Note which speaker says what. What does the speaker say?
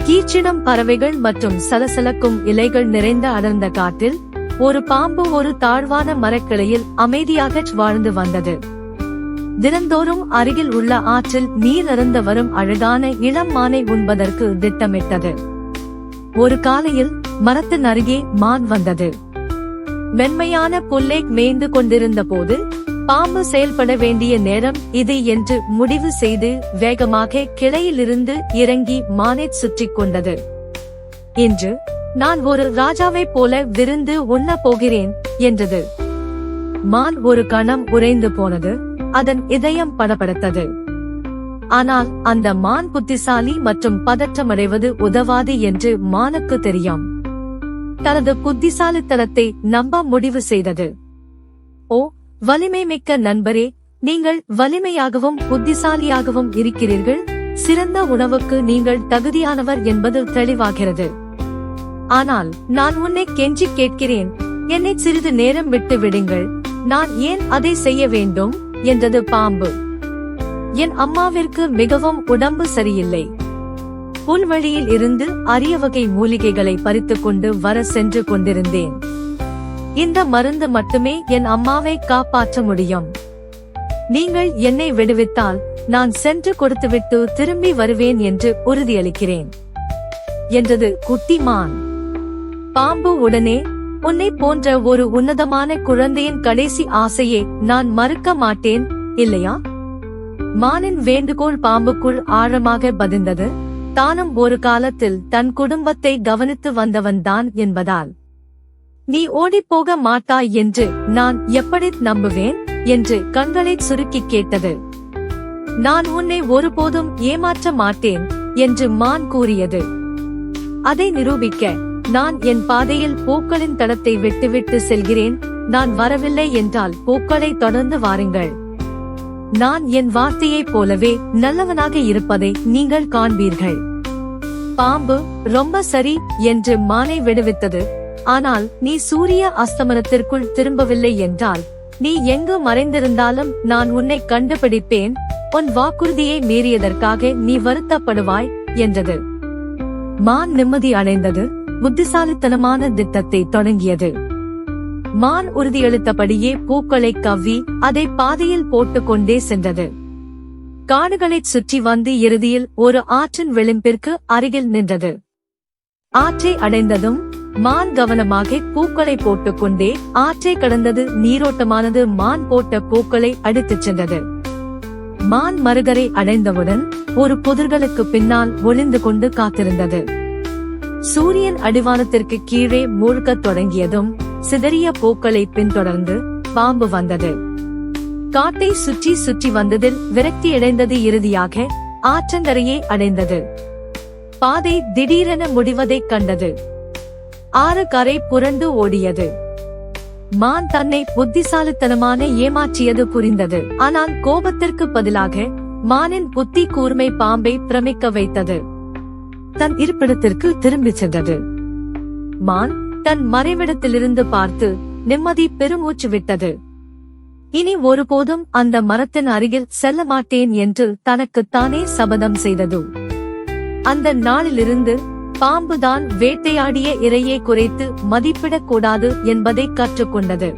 Speaker 1: கீச்சிடும் பறவைகள் மற்றும் சலசலக்கும் இலைகள் நிறைந்த அடர்ந்த காட்டில் ஒரு பாம்பு ஒரு தாழ்வான மரக்கிளையில் அமைதியாக வாழ்ந்து வந்தது. தினந்தோறும் அருகில் உள்ள ஆற்றில் நீர் அருந்த வரும் அழகான இளம் மானை உண்பதற்கு திட்டமிட்டது. ஒரு காலையில் மரத்தின் அருகே மான் வந்தது. மென்மையான புல்லை மேய்ந்து கொண்டிருந்த போது பாம்பு செயல்பட வேண்டிய நேரம் இது என்று முடிவு செய்து வேகமாக கிளையிலிருந்து இறங்கி மானை சுற்றிக் கொண்டது. இன்று நான் ஒரு ராஜாவைப் போல விருந்து உண்ண போகிறேன் என்றது. மான் ஒரு கணம் உறைந்து போனது. அதன் இதயம் படபடத்தது. ஆனால் அந்த மான் புத்திசாலி மற்றும் பதற்றமடைவது உதவாது என்று மானுக்கு தெரியும். தனது புத்திசாலித்தனத்தை நம்ப முடிவு செய்தது. ஓ வலிமை மிக்க நண்பரே, நீங்கள் வலிமையாகவும் புத்திசாலியாகவும் இருக்கிறீர்கள். சிறந்த உணவுக்கு நீங்கள் தகுதியானவர் என்பது தெளிவாகிறது. ஆனால் நான் உன்னை கெஞ்சி கேட்கிறேன், என்னை சிறிது நேரம் விட்டு விடுங்கள். நான் ஏன் அதை செய்ய வேண்டும் என்றது பாம்பு. என் அம்மாவிற்கு மிகவும் உடம்பு சரியில்லை. புல்வெளியில் இருந்து அரிய வகை மூலிகைகளை பறித்துக் கொண்டு வர சென்று கொண்டிருந்தேன். இந்த மருந்து மட்டுமே என் அம்மாவை காப்பாற்ற முடியும். நீங்கள் என்னை விடுவித்தால் நான் சென்று கொடுத்துவிட்டு திரும்பி வருவேன் என்று உறுதியளிக்கிறேன் என்றது குட்டி மான். பாம்பு உடனே, உன்னை போன்ற ஒரு உன்னதமான குழந்தையின் கடைசி ஆசையை நான் மறுக்க மாட்டேன், இல்லையா? மானின் வேண்டுகோள் பாம்புக்குள் ஆழமாக பதிந்தது. தானும் ஒரு காலத்தில் தன் குடும்பத்தை கவனித்து வந்தவன்தான் என்பதால். நீ ஓடிப்போக மாட்டாய் என்று நான் எப்படி நம்புவேன் என்று கண்களை சுருக்கி கேட்டது. நான் உன்னை ஒருபோதும் ஏமாற்ற மாட்டேன் என்று மான் கூறியது. அதை நிரூபிக்க நான் என் பாதையில் பூக்களின் தடத்தை விட்டுவிட்டு செல்கிறேன். நான் வரவில்லை என்றால் பூக்களை தொடர்ந்து வாருங்கள். நான் என் வார்த்தையைப் போலவே நல்லவனாக இருப்பதை நீங்கள் காண்பீர்கள். பாம்பு ரொம்ப சரி என்று மானை விடுவித்தது. ஆனால் நீ சூரிய அஸ்தமனத்திற்குள் திரும்பவில்லை என்றால், நீ எங்கு மறைந்திருந்தாலும் நான் உன்னை கண்டுபிடிப்பேன். உன் வாக்குறுதியை மீறியதற்காக நீ வருத்தப்படுவாய் என்றது. மான் நிம்மதி அடைந்தது. புத்திசாலித்தனமான திட்டத்தை தொடங்கியது. மான் உறுதியளித்தபடியே பூக்களை கவ்வி அதை பாதையில் போட்டுக்கொண்டே சென்றது. காடுகளைச் சுற்றி வந்து இறுதியில் ஒரு ஆற்றின் விளிம்பிற்கு அருகில் நின்றது. ஆற்றை அடைந்ததும் மான் கவனமாக பூக்களை போட்டுக்கொண்டே ஆற்றை கடந்தது. நீரோட்டமானது மான் போட்ட பூக்களை அடித்துச் சென்றது. மான் மறுகரை அடைந்தவுடன் ஒரு புதர்களுக்கு பின்னால் ஒளிந்து கொண்டு காத்திருந்தது. சூரியன் அடிவானத்திற்கு கீழே மூழ்கத் தொடங்கியதும் சிதறிய பூக்களை பின்தொடர்ந்து பாம்பு வந்தது. காட்டை சுற்றி சுற்றி வந்ததில் விரக்தியடைந்தது. இறுதியாக ஆற்றங்கரையை அடைந்தது. பாதை திடீரென முடிவதைக் கண்டது. ஆறு கரை புரண்டு ஓடியது. மான் தன்னை புத்திசாலித்தனமான ஏமாற்றியது புரிந்தது. ஆனால் கோபத்திற்கு பதிலாக மானின் புத்தி கூர்மை பாம்பை பிரமிக்க வைத்தது. தன் இருப்பிடத்திற்கு திரும்பிச் சென்றது. மான் தன் மறைவிடத்திலிருந்து பார்த்து நிம்மதி பெருமூச்சு விட்டது. இனி ஒருபோதும் அந்த மரத்தின் அருகில் செல்ல மாட்டேன் என்று தனக்குத்தானே சபதம் செய்தது. அந்த நாளிலிருந்து பாம்புதான் வேட்டையாடிய இரையை குறைத்து மதிப்பிடக்கூடாது என்பதை கற்றுக்கொண்டது.